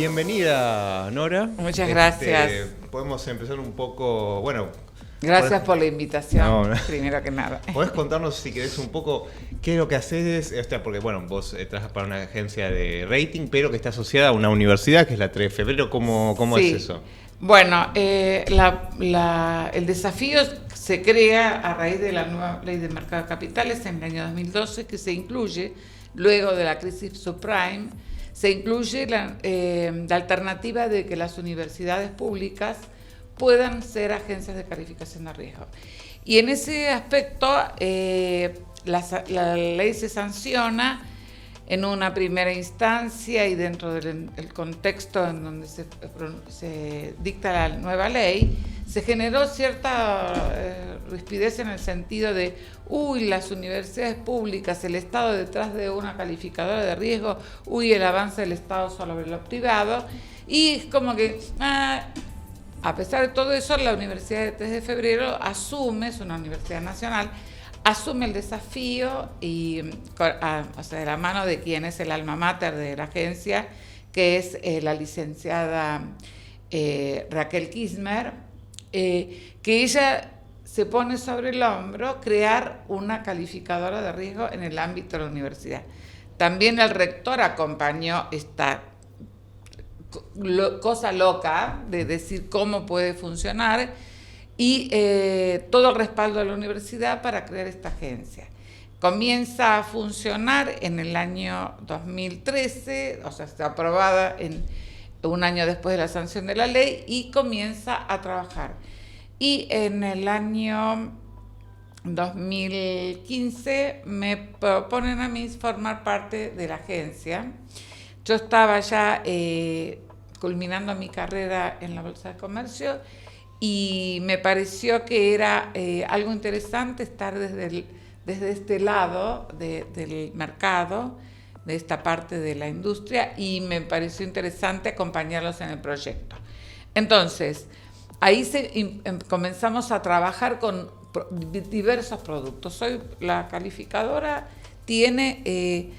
Bienvenida, Nora. Muchas gracias. Podemos empezar un poco, bueno... Gracias por la invitación, primero que nada. ¿Podés contarnos, si querés, un poco qué es lo que haces? Porque, bueno, vos trabajas para una agencia de rating, pero que está asociada a una universidad, que es la 3 de febrero. ¿Cómo sí. es eso? Bueno, el desafío se crea a raíz de la nueva ley de mercado de capitales en el año 2012, que se incluye, luego de la crisis subprime, se incluye la alternativa de que las universidades públicas puedan ser agencias de calificación de riesgo. Y en ese aspecto, la ley se sanciona en una primera instancia y dentro del contexto en donde se dicta la nueva ley, se generó cierta rispidez en el sentido de, las universidades públicas, el Estado detrás de una calificadora de riesgo, el avance del Estado sobre lo privado, y como que... A pesar de todo eso, la Universidad de 3 de Febrero es una universidad nacional, asume el desafío y, de la mano de quien es el alma mater de la agencia, que es la licenciada Raquel Kismer, que ella se pone sobre el hombro crear una calificadora de riesgo en el ámbito de la universidad. También el rector acompañó esta cosa loca de decir cómo puede funcionar y todo el respaldo de la universidad para crear esta agencia. Comienza a funcionar en el año 2013, está aprobada un año después de la sanción de la ley y comienza a trabajar. Y en el año 2015 me proponen a mí formar parte de la agencia. Yo estaba ya culminando mi carrera en la Bolsa de Comercio y me pareció que era algo interesante estar desde este lado del mercado, de esta parte de la industria, y me pareció interesante acompañarlos en el proyecto. Entonces, ahí comenzamos a trabajar con diversos productos. La calificadora tiene...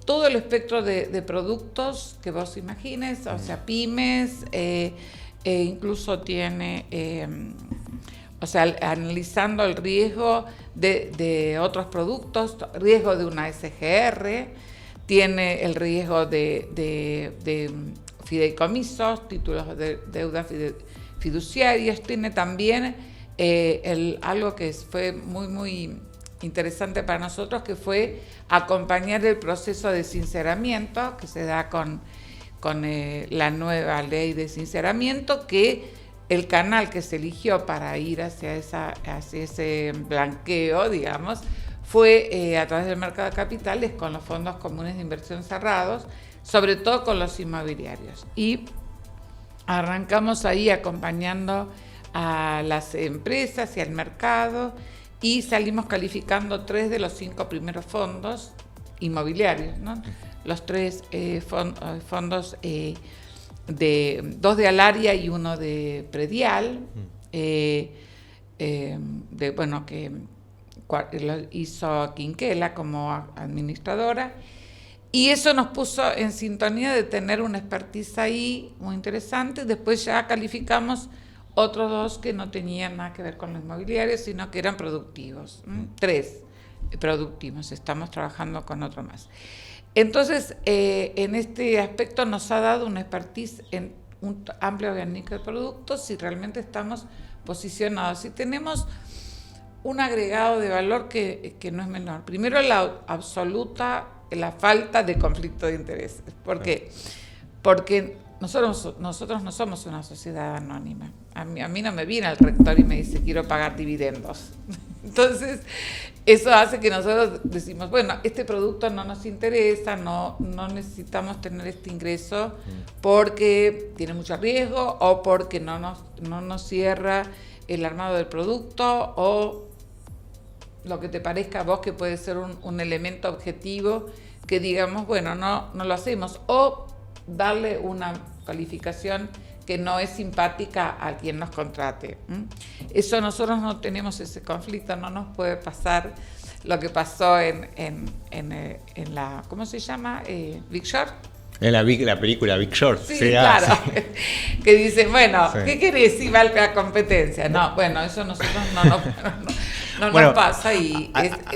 todo el espectro de productos que vos imagines, pymes, incluso tiene, analizando el riesgo de otros productos, riesgo de una SGR, tiene el riesgo de fideicomisos, títulos de deudas fiduciarias, tiene también algo que fue muy interesante para nosotros, que fue acompañar el proceso de sinceramiento que se da con la nueva ley de sinceramiento, que el canal que se eligió para ir hacia ese blanqueo, digamos, fue a través del mercado de capitales con los fondos comunes de inversión cerrados, sobre todo con los inmobiliarios. Y arrancamos ahí acompañando a las empresas y al mercado, y salimos calificando 3 de los 5 primeros fondos inmobiliarios, ¿no? Los 3 fondos, 2 de Alaria y 1 de Predial, que lo hizo Quinquela como administradora, y eso nos puso en sintonía de tener una expertise ahí muy interesante. Después ya calificamos otros 2 que no tenían nada que ver con los inmobiliarios, sino que eran productivos. 3 productivos, estamos trabajando con otro más. Entonces, en este aspecto nos ha dado una expertise en un amplio abanico de productos y realmente estamos posicionados. Y tenemos un agregado de valor que no es menor. Primero, la falta de conflicto de intereses. ¿Por qué? Porque nosotros no somos una sociedad anónima. A mí no me viene el rector y me dice quiero pagar dividendos. Entonces, eso hace que nosotros decimos, bueno, este producto no nos interesa, no necesitamos tener este ingreso porque tiene mucho riesgo o porque no nos cierra el armado del producto o lo que te parezca a vos que puede ser un elemento objetivo que digamos, bueno, no lo hacemos, o darle una calificación que no es simpática a quien nos contrate. Eso nosotros no tenemos ese conflicto, no nos puede pasar lo que pasó en la, ¿cómo se llama? Big Short. En la película Big Short. Sí, claro. Que dice, bueno, Sí. ¿qué querés si va la competencia? No, bueno, eso nosotros no nos pasa y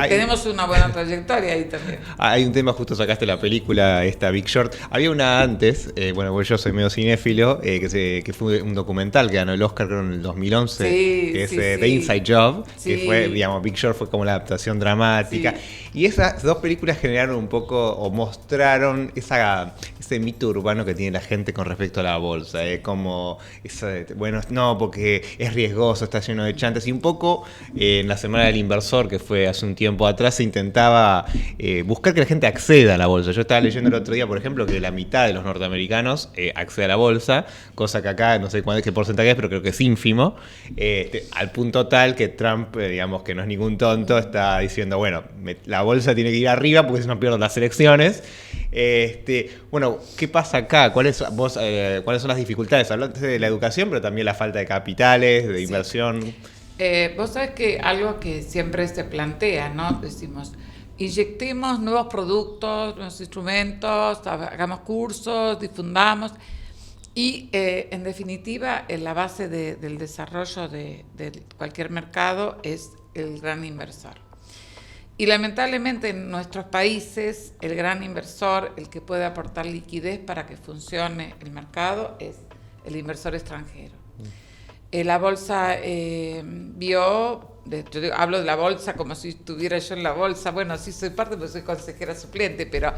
tenemos una buena trayectoria ahí también. Hay un tema, justo sacaste la película, esta Big Short. Había una antes, bueno, pues yo soy medio cinéfilo, que fue un documental que ganó el Oscar creo en el 2011, que es The Inside Job, que fue, digamos, Big Short fue como la adaptación dramática. Y esas dos películas generaron un poco, o mostraron ese mito urbano que tiene la gente con respecto a la bolsa. Como, bueno, no, porque es riesgoso, está lleno de chantas. Y un poco en la Semana del Inversor, que fue hace un tiempo atrás, se intentaba buscar que la gente acceda a la bolsa. Yo estaba leyendo el otro día, por ejemplo, que la mitad de los norteamericanos accede a la bolsa, cosa que acá no sé qué porcentaje es, pero creo que es ínfimo, al punto tal que Trump, digamos que no es ningún tonto, está diciendo, bueno, la bolsa tiene que ir arriba porque si no pierdo las elecciones. Bueno, ¿qué pasa acá? ¿Cuáles son las dificultades? Hablaste de la educación, pero también la falta de capitales, de inversión. Vos sabés que algo que siempre se plantea, ¿no? Decimos, inyectemos nuevos productos, nuevos instrumentos, hagamos cursos, difundamos. Y en definitiva, la base del desarrollo de cualquier mercado es el gran inversor. Y lamentablemente en nuestros países el gran inversor, el que puede aportar liquidez para que funcione el mercado, es el inversor extranjero. La bolsa hablo de la bolsa como si estuviera yo en la bolsa. Bueno, sí soy parte porque soy consejera suplente, pero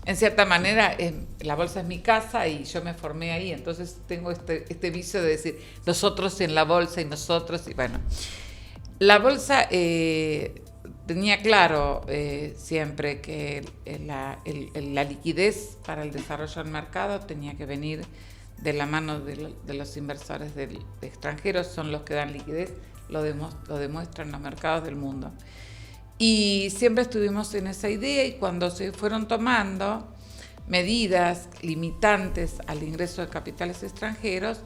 en cierta manera la bolsa es mi casa y yo me formé ahí. Entonces tengo este vicio de decir nosotros en la bolsa y nosotros. Y bueno, la bolsa tenía claro siempre que la liquidez para el desarrollo del mercado tenía que venir de la mano de los inversores de extranjeros, son los que dan liquidez, lo demuestran los mercados del mundo. Y siempre estuvimos en esa idea y cuando se fueron tomando medidas limitantes al ingreso de capitales extranjeros,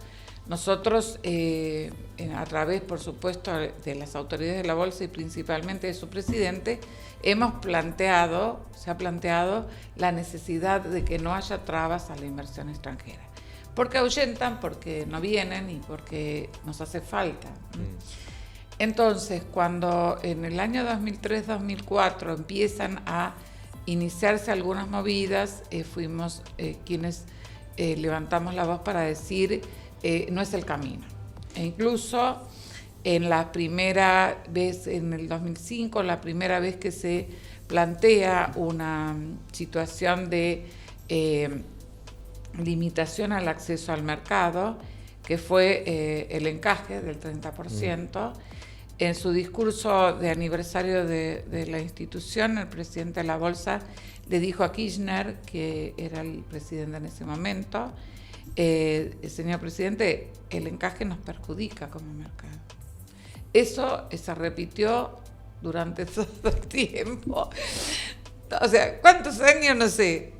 nosotros, a través, por supuesto, de las autoridades de la bolsa y principalmente de su presidente, se ha planteado la necesidad de que no haya trabas a la inversión extranjera. Porque ahuyentan, porque no vienen y porque nos hace falta. Entonces, cuando en el año 2003-2004 empiezan a iniciarse algunas movidas, fuimos quienes levantamos la voz para decir no es el camino. E incluso en la primera vez, en el 2005, la primera vez que se plantea una situación de limitación al acceso al mercado, que fue el encaje del 30%. En su discurso de aniversario de la institución, el presidente de la Bolsa le dijo a Kirchner, que era el presidente en ese momento, señor presidente, el encaje nos perjudica como mercado. Eso se repitió durante todo el tiempo. O sea, ¿cuántos años? No sé.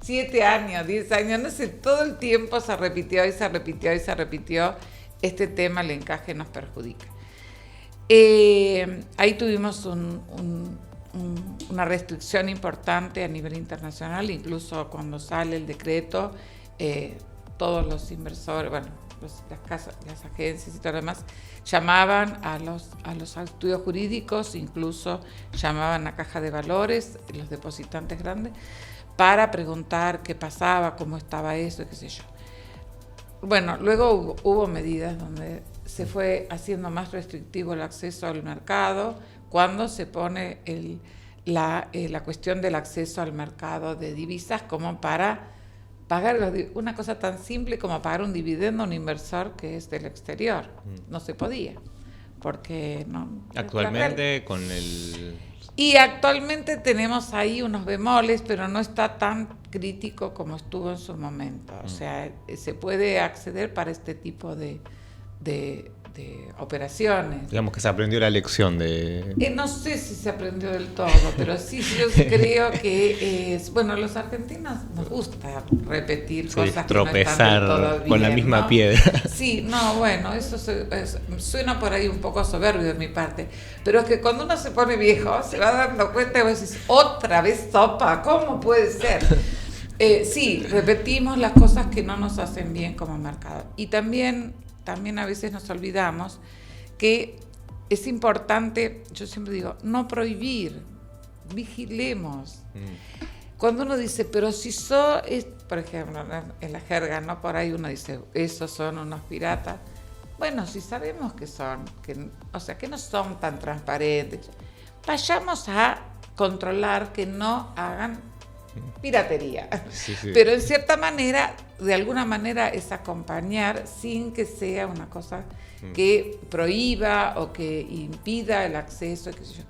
7 años, 10 años, no sé, todo el tiempo se repitió y se repitió y se repitió este tema, el encaje nos perjudica. Ahí tuvimos una restricción importante a nivel internacional, incluso cuando sale el decreto, todos los inversores, bueno, las agencias y todo lo demás, llamaban a los estudios jurídicos, incluso llamaban a Caja de Valores, los depositantes grandes, para preguntar qué pasaba, cómo estaba eso, qué sé yo. Bueno, luego hubo medidas donde se fue haciendo más restrictivo el acceso al mercado, cuando se pone la cuestión del acceso al mercado de divisas como para pagar una cosa tan simple como pagar un dividendo a un inversor que es del exterior. No se podía, porque no... Actualmente con el... Y actualmente tenemos ahí unos bemoles, pero no está tan crítico como estuvo en su momento. O sea, se puede acceder para este tipo de operaciones. Digamos que se aprendió la lección de... No sé si se aprendió del todo, pero sí, yo creo que bueno, los argentinos nos gusta repetir cosas tropezar que no están del todo bien, con la misma ¿no? piedra. Sí, no, bueno, eso suena por ahí un poco soberbio de mi parte, pero es que cuando uno se pone viejo se va dando cuenta y vos decís, otra vez sopa, ¿cómo puede ser? Sí, repetimos las cosas que no nos hacen bien como mercado. Y también a veces nos olvidamos que es importante, yo siempre digo, no prohibir, vigilemos. Cuando uno dice, pero si por ejemplo, en la jerga, ¿no? Por ahí uno dice, esos son unos piratas. Bueno, si sabemos que son, que no son tan transparentes, vayamos a controlar que no hagan piratería. Sí. Pero en cierta manera, de alguna manera, es acompañar sin que sea una cosa que prohíba o que impida el acceso, qué sé yo.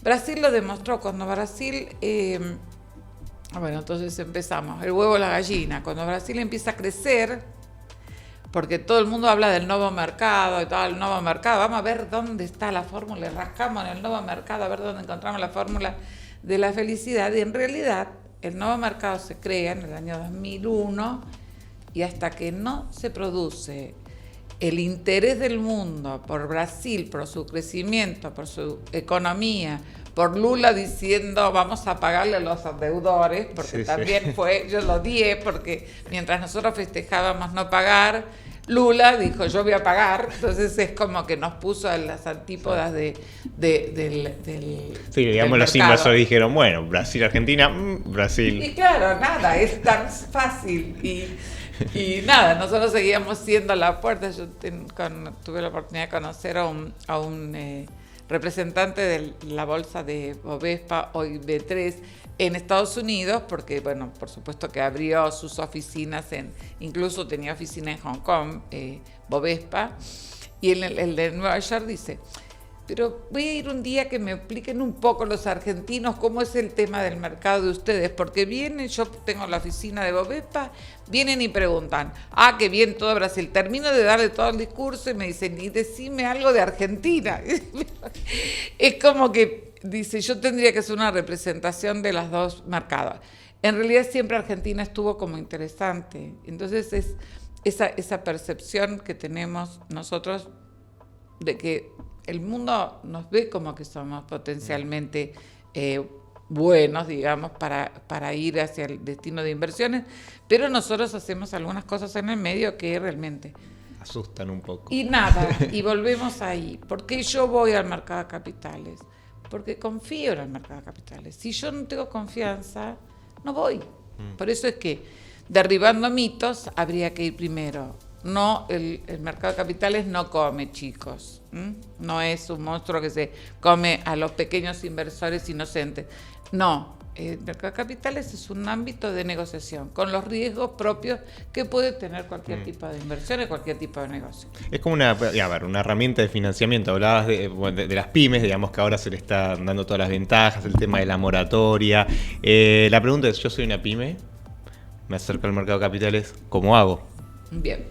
Brasil lo demostró cuando Brasil... bueno, entonces empezamos, el huevo o la gallina. Cuando Brasil empieza a crecer, porque todo el mundo habla del nuevo mercado y todo el nuevo mercado, vamos a ver dónde está la fórmula, rascamos en el nuevo mercado a ver dónde encontramos la fórmula de la felicidad. Y en realidad el nuevo mercado se crea en el año 2001 y hasta que no se produce el interés del mundo por Brasil, por su crecimiento, por su economía, por Lula diciendo vamos a pagarle a los deudores, porque también fue, yo lo odié, porque mientras nosotros festejábamos no pagar, Lula dijo yo voy a pagar, entonces es como que nos puso en las antípodas del sí, digamos del los inversores dijeron, bueno, Brasil, Argentina, Brasil. Y claro, nada, es tan fácil y nada, nosotros seguíamos siendo la puerta. Yo tuve la oportunidad de conocer a un representante de la bolsa de Bovespa, hoy B3, en Estados Unidos, porque, bueno, por supuesto que abrió sus oficinas, incluso tenía oficina en Hong Kong, Bovespa, y el de Nueva York dice, pero voy a ir un día que me expliquen un poco los argentinos cómo es el tema del mercado de ustedes, porque vienen, yo tengo la oficina de Bovespa, vienen y preguntan, qué bien todo Brasil, termino de darle todo el discurso y me dicen, y decime algo de Argentina. Es como que dice, yo tendría que ser una representación de los dos mercados. En realidad siempre Argentina estuvo como interesante, entonces es esa percepción que tenemos nosotros de que el mundo nos ve como que somos potencialmente buenos, digamos, para ir hacia el destino de inversiones, pero nosotros hacemos algunas cosas en el medio que realmente asustan un poco. Y nada, y volvemos ahí. ¿Por qué yo voy al mercado de capitales? Porque confío en el mercado de capitales. Si yo no tengo confianza, no voy. Por eso es que, derribando mitos, habría que ir primero. No, el mercado de capitales no come, chicos. No es un monstruo que se come a los pequeños inversores inocentes. No, el mercado de capitales es un ámbito de negociación con los riesgos propios que puede tener cualquier tipo de inversión y cualquier tipo de negocio. Es como una herramienta de financiamiento. Hablabas de las pymes, digamos que ahora se le están dando todas las ventajas, el tema de la moratoria. La pregunta es, yo soy una pyme, me acerco al mercado de capitales, ¿cómo hago? Bien.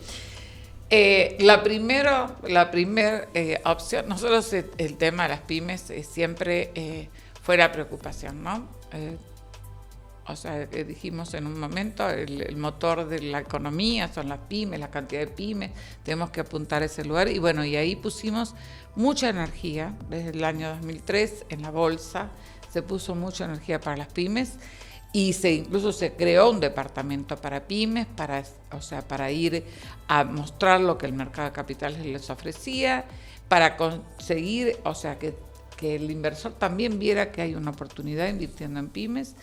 La primera opción, nosotros el tema de las pymes siempre fue la preocupación, ¿no? Dijimos en un momento, el motor de la economía son las pymes, la cantidad de pymes, tenemos que apuntar a ese lugar y bueno, y ahí pusimos mucha energía, desde el año 2003 en la bolsa se puso mucha energía para las pymes. Y incluso se creó un departamento para pymes, para ir a mostrar lo que el mercado de capitales les ofrecía, para conseguir, que el inversor también viera que hay una oportunidad invirtiendo en pymes.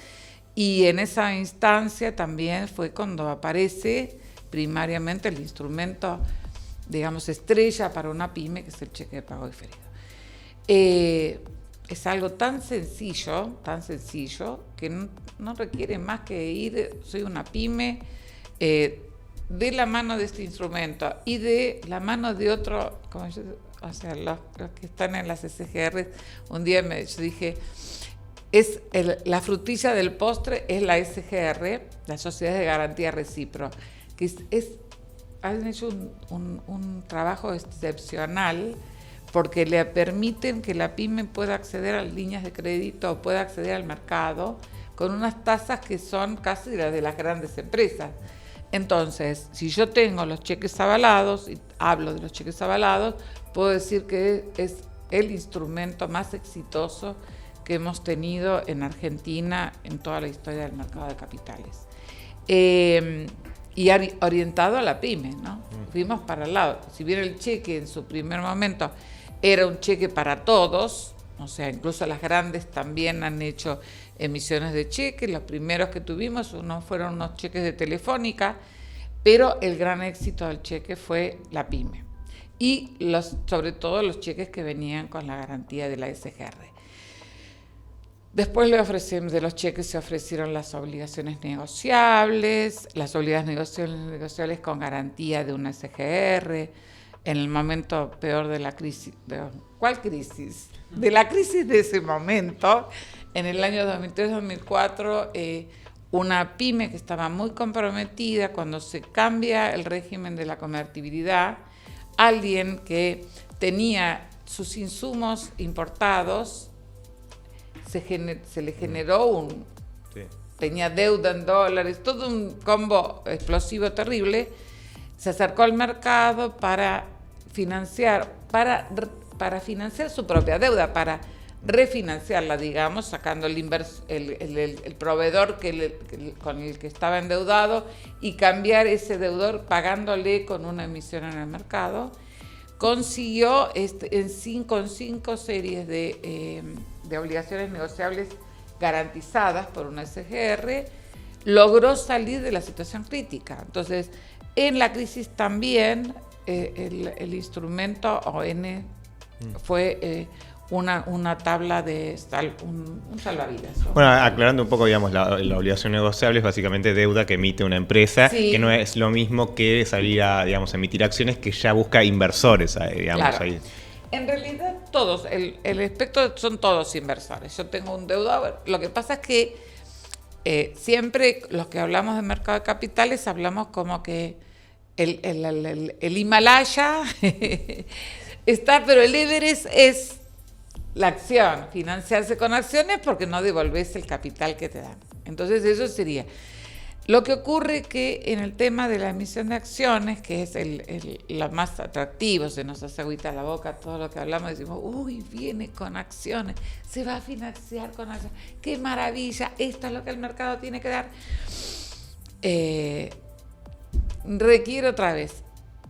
Y en esa instancia también fue cuando aparece primariamente el instrumento, digamos, estrella para una pyme, que es el cheque de pago diferido. Es algo tan sencillo, que no requiere más que ir, soy una pyme, de la mano de este instrumento y de la mano de otro, los que están en las SGR, un día yo dije, la frutilla del postre es la SGR, la Sociedad de Garantía Recíproca, que han hecho un trabajo excepcional, porque le permiten que la pyme pueda acceder a líneas de crédito o pueda acceder al mercado con unas tasas que son casi las de las grandes empresas. Entonces, si yo tengo los cheques avalados, y hablo de los cheques avalados, puedo decir que es el instrumento más exitoso que hemos tenido en Argentina en toda la historia del mercado de capitales. y orientado a la pyme, ¿no? Fuimos para el lado. Si bien el cheque en su primer momento era un cheque para todos, o sea, incluso las grandes también han hecho emisiones de cheques. Los primeros que tuvimos fueron unos cheques de Telefónica, pero el gran éxito del cheque fue la pyme. Y sobre todo los cheques que venían con la garantía de la SGR. Después de los cheques se ofrecieron las obligaciones negociables con garantía de una SGR. En el momento peor de la crisis, ¿cuál crisis? De la crisis de ese momento, en el año 2003-2004, una pyme que estaba muy comprometida, cuando se cambia el régimen de la convertibilidad, alguien que tenía sus insumos importados, se le generó tenía deuda en dólares, todo un combo explosivo terrible. Se acercó al mercado para financiar su propia deuda, para refinanciarla, digamos, sacando el proveedor con el que estaba endeudado y cambiar ese deudor pagándole con una emisión en el mercado. Consiguió con 5 series de obligaciones negociables garantizadas por una SGR, logró salir de la situación crítica. Entonces, en la crisis también el instrumento ON fue una tabla de un salvavidas. Bueno, aclarando un poco, digamos, la obligación negociable es básicamente deuda que emite una empresa, sí, que no es lo mismo que salir a, digamos, emitir acciones, que ya busca inversores, digamos, claro. Ahí. En realidad todos, el espectro son todos inversores. Yo tengo un deudor. Lo que pasa es que siempre los que hablamos de mercado de capitales hablamos como que el Himalaya está, pero el Everest es la acción, financiarse con acciones porque no devolvés el capital que te dan. Entonces eso sería. Lo que ocurre que en el tema de la emisión de acciones, que es lo más atractivo, se nos hace agüita la boca todo lo que hablamos, decimos, uy, viene con acciones, se va a financiar con acciones, qué maravilla, esto es lo que el mercado tiene que dar.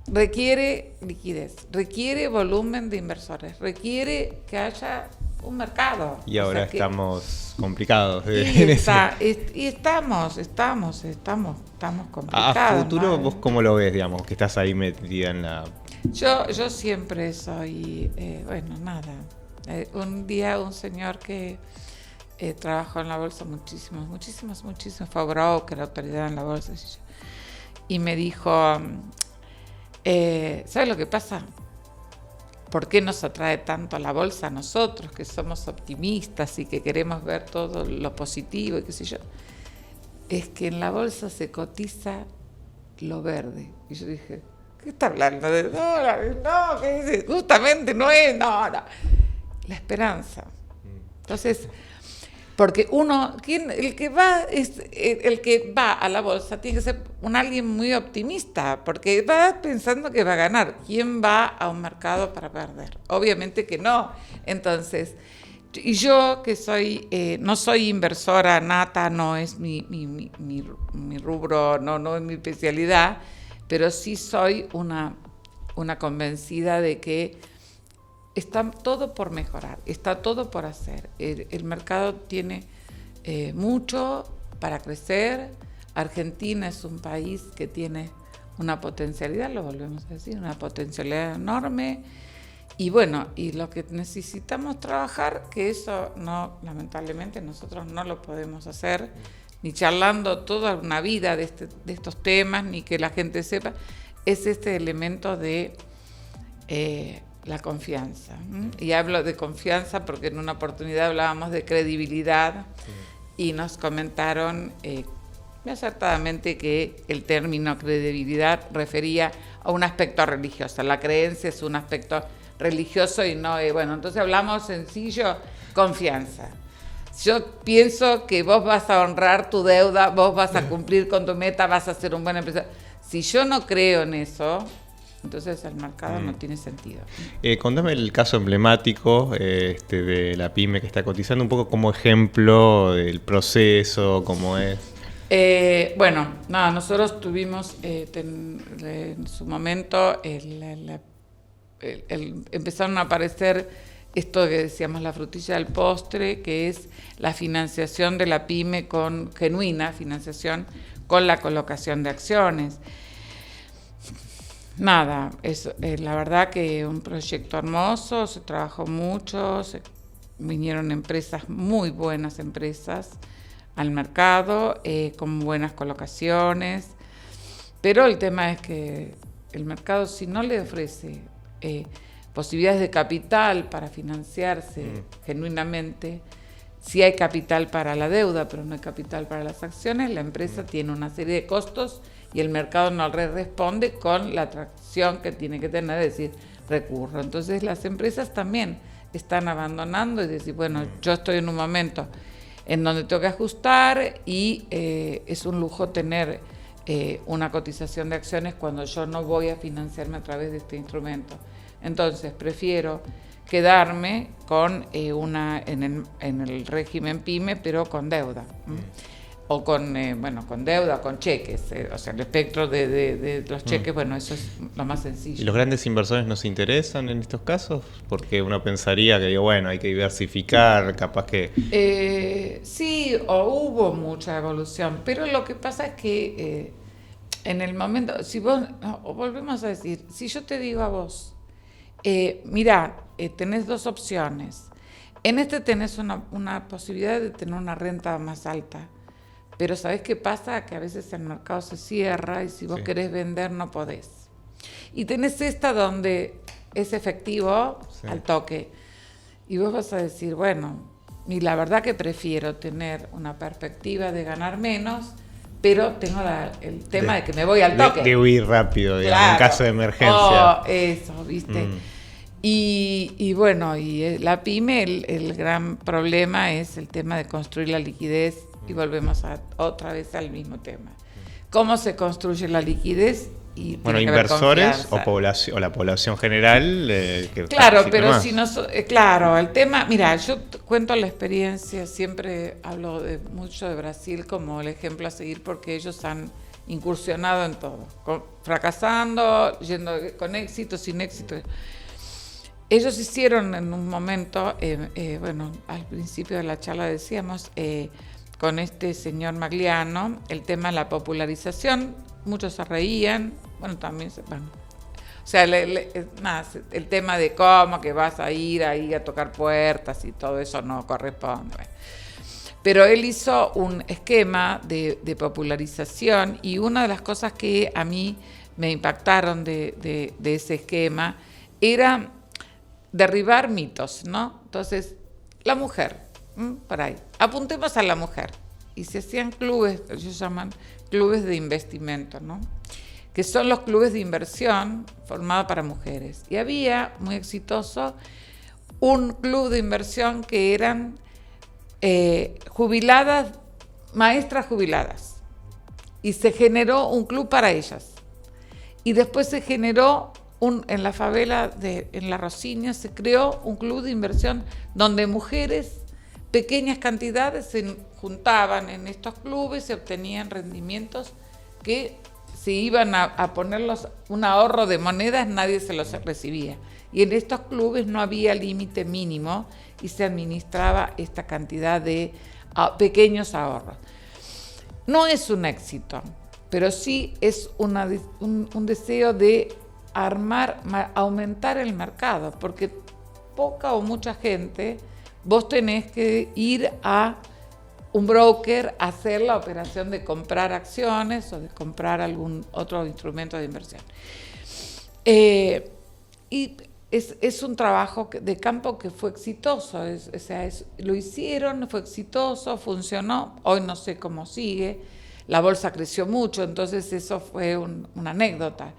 Requiere liquidez, requiere volumen de inversores, requiere que haya un mercado. Y ahora estamos complicados. Y estamos complicados. A futuro, ¿no? ¿Vos cómo lo ves, digamos, que estás ahí metida en la...? Yo siempre soy, un día un señor que trabajó en la bolsa muchísimo, fue broker, autoridad en la bolsa, y me dijo, ¿sabes lo que pasa? ¿Por qué nos atrae tanto a la bolsa a nosotros, que somos optimistas y que queremos ver todo lo positivo y qué sé yo? Es que en la bolsa se cotiza lo verde. Y yo dije, ¿qué está hablando? ¿De dólares? No, ¿qué dice? Justamente no es, no. La esperanza. Entonces, porque el que va a la bolsa tiene que ser alguien muy optimista, porque va pensando que va a ganar. ¿Quién va a un mercado para perder? Obviamente que no. Entonces, y yo que no soy inversora nata, no es mi rubro, no es mi especialidad, pero sí soy una convencida de que está todo por mejorar, está todo por hacer. El mercado tiene mucho para crecer. Argentina es un país que tiene una potencialidad, lo volvemos a decir, una potencialidad enorme. Y bueno, y lo que necesitamos trabajar, que eso lamentablemente nosotros no lo podemos hacer, ni charlando toda una vida de estos temas, ni que la gente sepa, es este elemento de la confianza. Y hablo de confianza porque en una oportunidad hablábamos de credibilidad y nos comentaron muy acertadamente que el término credibilidad refería a un aspecto religioso. La creencia es un aspecto religioso y no, entonces hablamos sencillo, confianza. Yo pienso que vos vas a honrar tu deuda, vos vas a cumplir con tu meta, vas a ser un buen empresario. Si yo no creo en eso, entonces el mercado no tiene sentido. Contame el caso emblemático de la pyme que está cotizando, un poco como ejemplo del proceso, cómo es. Bueno, nada, nosotros tuvimos en su momento empezaron a aparecer esto que decíamos la frutilla del postre, que es la financiación de la pyme genuina financiación con la colocación de acciones. Nada, es la verdad que un proyecto hermoso, se trabajó mucho, vinieron empresas, muy buenas empresas al mercado, con buenas colocaciones, pero el tema es que el mercado, si no le ofrece posibilidades de capital para financiarse genuinamente, si hay capital para la deuda, pero no hay capital para las acciones, la empresa tiene una serie de costos y el mercado no le responde con la atracción que tiene que tener, es decir, recurso. Entonces las empresas también están abandonando y decir, bueno, yo estoy en un momento en donde tengo que ajustar y es un lujo tener una cotización de acciones cuando yo no voy a financiarme a través de este instrumento. Entonces prefiero quedarme con en el régimen PYME, pero con deuda. O con deuda, con cheques. O sea, el espectro de los cheques, bueno, eso es lo más sencillo. ¿Y los grandes inversores nos interesan en estos casos? Porque uno pensaría que, bueno, hay que diversificar, capaz que... Sí, hubo mucha evolución, pero lo que pasa es que en el momento, si vos, volvemos a decir, si yo te digo a vos, mirá, tenés dos opciones. En este tenés una posibilidad de tener una renta más alta, pero ¿sabés qué pasa? Que a veces el mercado se cierra y si vos querés vender no podés. Y tenés esta donde es efectivo al toque. Y vos vas a decir, bueno, y la verdad que prefiero tener una perspectiva de ganar menos, pero tengo el tema de que me voy al toque. De huir rápido, digamos, claro, en caso de emergencia. Eso, ¿viste? Y bueno, y la pyme, el gran problema es el tema de construir la liquidez, y volvemos otra vez al mismo tema. ¿Cómo se construye la liquidez? Y bueno, inversores o la población general. Claro, pero más. Si no, claro, el tema, mira, yo cuento la experiencia, siempre hablo mucho de Brasil como el ejemplo a seguir porque ellos han incursionado en todo, fracasando, yendo con éxito, sin éxito. Ellos hicieron en un momento, bueno, al principio de la charla decíamos, con este señor Magliano, el tema de la popularización, muchos se reían, bueno, también, bueno, o sea, el tema de cómo que vas a ir ahí a tocar puertas y todo eso no corresponde. Pero él hizo un esquema de popularización y una de las cosas que a mí me impactaron de ese esquema era derribar mitos, ¿no? Entonces, la mujer, por ahí, apuntemos a la mujer. Y se hacían clubes, ellos llaman clubes de investimento, ¿no? Que son los clubes de inversión formados para mujeres. Y había, muy exitoso, un club de inversión que eran jubiladas, maestras jubiladas. Y se generó un club para ellas. Y después se generó en la favela, en La Rosiña, se creó un club de inversión donde mujeres, pequeñas cantidades, se juntaban en estos clubes, se obtenían rendimientos que si iban a ponerlos un ahorro de monedas, nadie se los recibía. Y en estos clubes no había límite mínimo y se administraba esta cantidad de pequeños ahorros. No es un éxito, pero sí es un deseo de aumentar el mercado, porque poca o mucha gente, vos tenés que ir a un broker a hacer la operación de comprar acciones o de comprar algún otro instrumento de inversión. Y es un trabajo de campo que fue exitoso, lo hicieron, fue exitoso, funcionó, hoy no sé cómo sigue, la bolsa creció mucho, entonces eso fue una anécdota.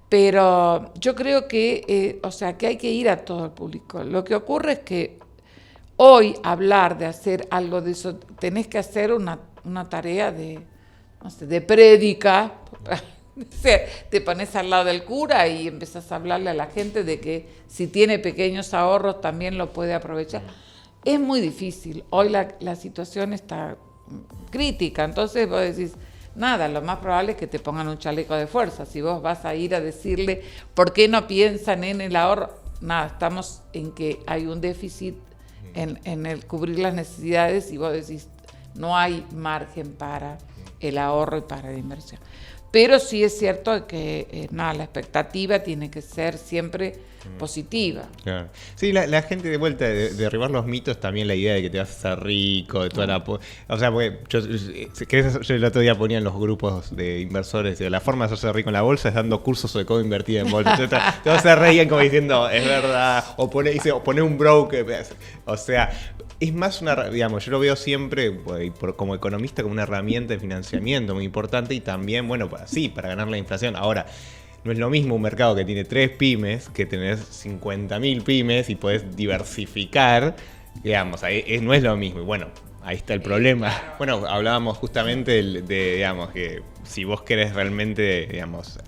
Pero yo creo que, que hay que ir a todo el público. Lo que ocurre es que hoy hablar de hacer algo de eso, tenés que hacer una tarea de prédica. Te pones al lado del cura y empezás a hablarle a la gente de que si tiene pequeños ahorros también lo puede aprovechar. Es muy difícil. Hoy la situación está crítica. Entonces vos decís, nada, lo más probable es que te pongan un chaleco de fuerza. Si vos vas a ir a decirle, ¿por qué no piensan en el ahorro? Nada, estamos en que hay un déficit en el cubrir las necesidades y vos decís, no hay margen para el ahorro y para la inversión. Pero sí es cierto que la expectativa tiene que ser siempre positiva. Claro. Sí, la gente de vuelta, de derribar los mitos, también la idea de que te vas a hacer rico, de toda la... O sea, porque yo el otro día ponía en los grupos de inversores, la forma de hacerse rico en la bolsa es dando cursos sobre cómo invertir en bolsa. Todos se reían como diciendo, es verdad, o pone un broker, o sea... Es más digamos, yo lo veo siempre como economista como una herramienta de financiamiento muy importante y también, bueno, para ganar la inflación. Ahora, no es lo mismo un mercado que tiene 3 pymes que tener 50.000 pymes y podés diversificar, digamos, no es lo mismo. Y bueno, ahí está el problema. Bueno, hablábamos justamente de digamos, que si vos querés realmente, digamos,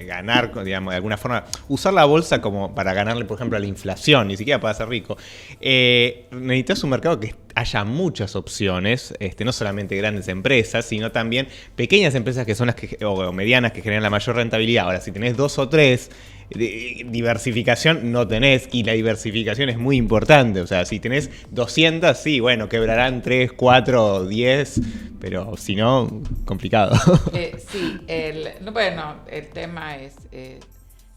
ganar, digamos, de alguna forma, usar la bolsa como para ganarle, por ejemplo, a la inflación, ni siquiera para ser rico, necesitas un mercado que haya muchas opciones, no solamente grandes empresas, sino también pequeñas empresas que son las que, o medianas, que generan la mayor rentabilidad. Ahora, si tenés 2 o 3, diversificación no tenés, y la diversificación es muy importante. O sea, si tenés 200, sí, bueno, quebrarán 3, 4, 10, pero si no, complicado. Sí, bueno, el tema es,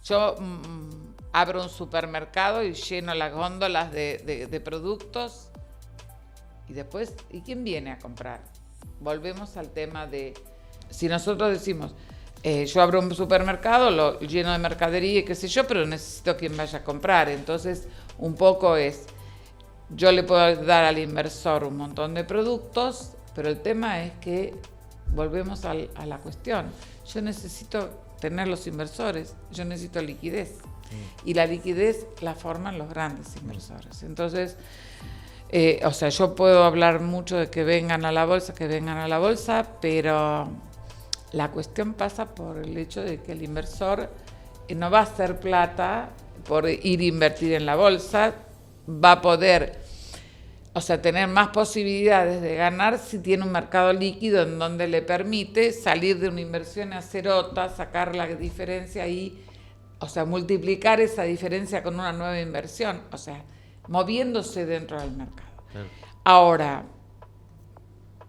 yo abro un supermercado y lleno las góndolas de productos y después, ¿y quién viene a comprar? Volvemos al tema de, si nosotros decimos, yo abro un supermercado, lo lleno de mercadería y qué sé yo, pero necesito quien vaya a comprar. Entonces, un poco es, yo le puedo dar al inversor un montón de productos, pero el tema es que volvemos a la cuestión. Yo necesito tener los inversores, yo necesito liquidez. Y la liquidez la forman los grandes inversores. Entonces, o sea, yo puedo hablar mucho de que vengan a la bolsa, pero la cuestión pasa por el hecho de que el inversor no va a hacer plata por ir a invertir en la bolsa, va a poder, o sea, tener más posibilidades de ganar si tiene un mercado líquido en donde le permite salir de una inversión a hacer otra, sacar la diferencia y, o sea, multiplicar esa diferencia con una nueva inversión, o sea, moviéndose dentro del mercado. Claro. Ahora,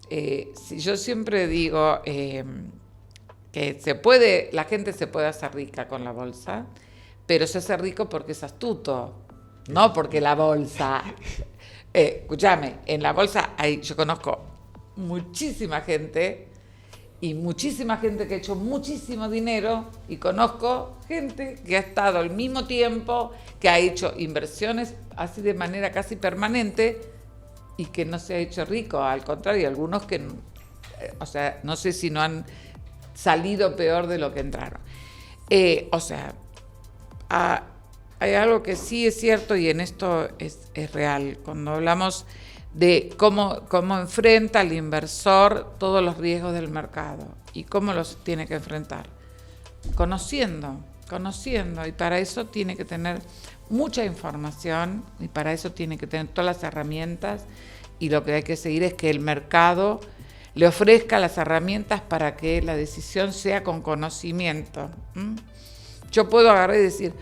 si yo siempre digo que la gente se puede hacer rica con la bolsa, pero se hace rico porque es astuto, no porque la bolsa... escúchame, en la bolsa yo conozco muchísima gente y muchísima gente que ha hecho muchísimo dinero y conozco gente que ha estado al mismo tiempo, que ha hecho inversiones así de manera casi permanente y que no se ha hecho rico, al contrario, algunos que, o sea, no sé si no han salido peor de lo que entraron. O sea, hay algo que sí es cierto y en esto es real. Cuando hablamos de cómo enfrenta el inversor todos los riesgos del mercado y cómo los tiene que enfrentar. Conociendo, y para eso tiene que tener mucha información y para eso tiene que tener todas las herramientas y lo que hay que seguir es que el mercado le ofrezca las herramientas para que la decisión sea con conocimiento. Yo puedo agarrar y decir,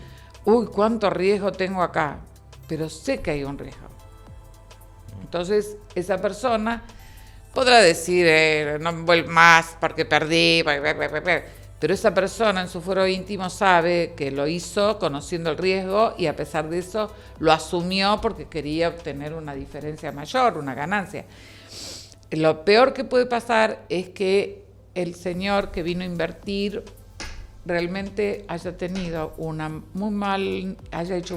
uy, cuánto riesgo tengo acá, pero sé que hay un riesgo. Entonces, esa persona podrá decir, no me vuelvo más porque perdí, pero esa persona en su fuero íntimo sabe que lo hizo conociendo el riesgo y a pesar de eso lo asumió porque quería obtener una diferencia mayor, una ganancia. Lo peor que puede pasar es que el señor que vino a invertir realmente haya hecho un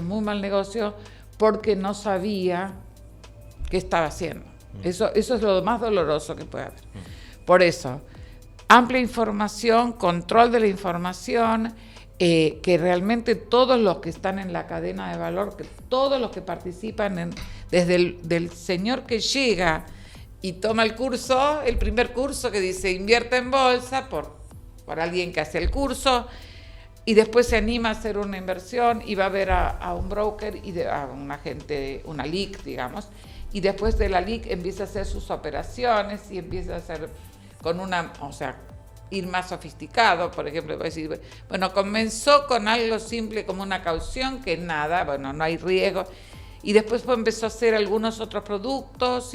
muy mal negocio porque no sabía qué estaba haciendo. Eso es lo más doloroso que puede haber. Por eso, amplia información, control de la información, que realmente todos los que están en la cadena de valor, que todos los que participan, desde el señor que llega y toma el primer curso que dice invierte en bolsa por alguien que hace el curso y después se anima a hacer una inversión y va a ver a un broker y a un agente, una LIC, digamos, y después de la LIC empieza a hacer sus operaciones y empieza a hacer con una, o sea, ir más sofisticado. Por ejemplo, voy a decir, bueno, comenzó con algo simple como una caución, que nada, bueno, no hay riesgo, y después empezó a hacer algunos otros productos,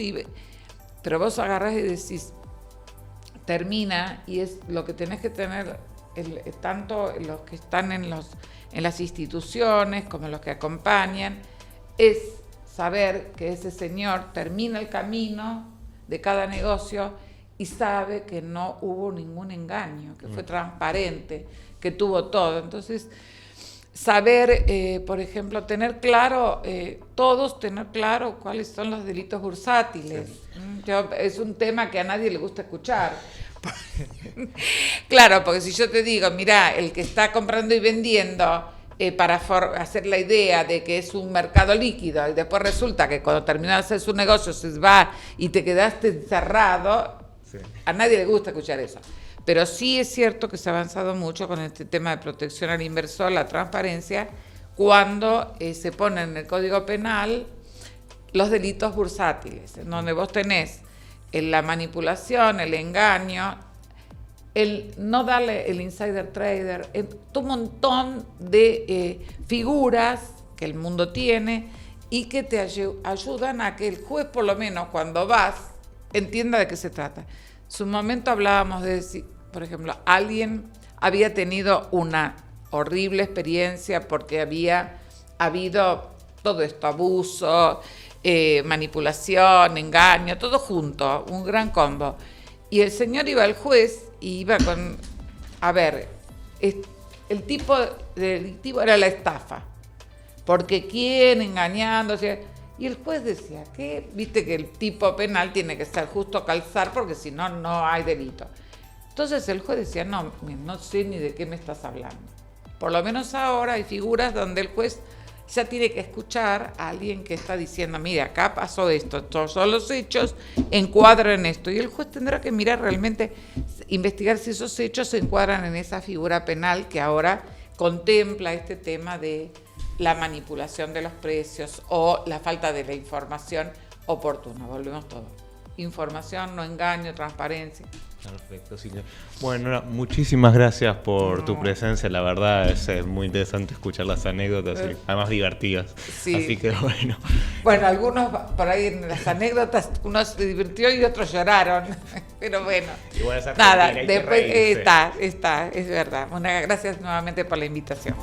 pero vos agarrás y decís, termina, y es lo que tenés que tener, tanto los que están en las instituciones como los que acompañan, es saber que ese señor termina el camino de cada negocio y sabe que no hubo ningún engaño, que fue transparente, que tuvo todo. Entonces, saber, por ejemplo, tener claro, todos tener claro cuáles son los delitos bursátiles. Sí. Es un tema que a nadie le gusta escuchar. Claro, porque si yo te digo, mira, el que está comprando y vendiendo para hacer la idea de que es un mercado líquido, y después resulta que cuando termina de hacer su negocio se va y te quedaste encerrado, sí. A nadie le gusta escuchar eso. Pero sí es cierto que se ha avanzado mucho con este tema de protección al inversor, la transparencia, cuando se ponen en el Código Penal los delitos bursátiles, en donde vos tenés la manipulación, el engaño, el no darle el insider trader, un montón de figuras que el mundo tiene y que te ayudan a que el juez, por lo menos cuando vas, entienda de qué se trata. En su momento hablábamos de decir, por ejemplo, alguien había tenido una horrible experiencia porque había habido todo esto, abuso, manipulación, engaño, todo junto, un gran combo. Y el señor iba al juez y iba con, a ver, el tipo delictivo era la estafa, porque quién engañándose. Y el juez decía que, viste que el tipo penal tiene que ser justo calzar, porque si no, no hay delito. Entonces el juez decía, no sé ni de qué me estás hablando. Por lo menos ahora hay figuras donde el juez ya tiene que escuchar a alguien que está diciendo, mira, acá pasó esto, estos son los hechos, encuadran esto. Y el juez tendrá que mirar realmente, investigar si esos hechos se encuadran en esa figura penal que ahora contempla este tema de la manipulación de los precios o la falta de la información oportuna. Volvemos todo. Información, no engaño, transparencia. Perfecto, Silvia. Bueno, Nora, muchísimas gracias por tu presencia. La verdad es muy interesante escuchar las anécdotas y además divertidas. Sí. Así que bueno. Bueno, algunos por ahí en las anécdotas, unos se divirtió y otros lloraron. Pero bueno, nada, después está, es verdad. Gracias nuevamente por la invitación.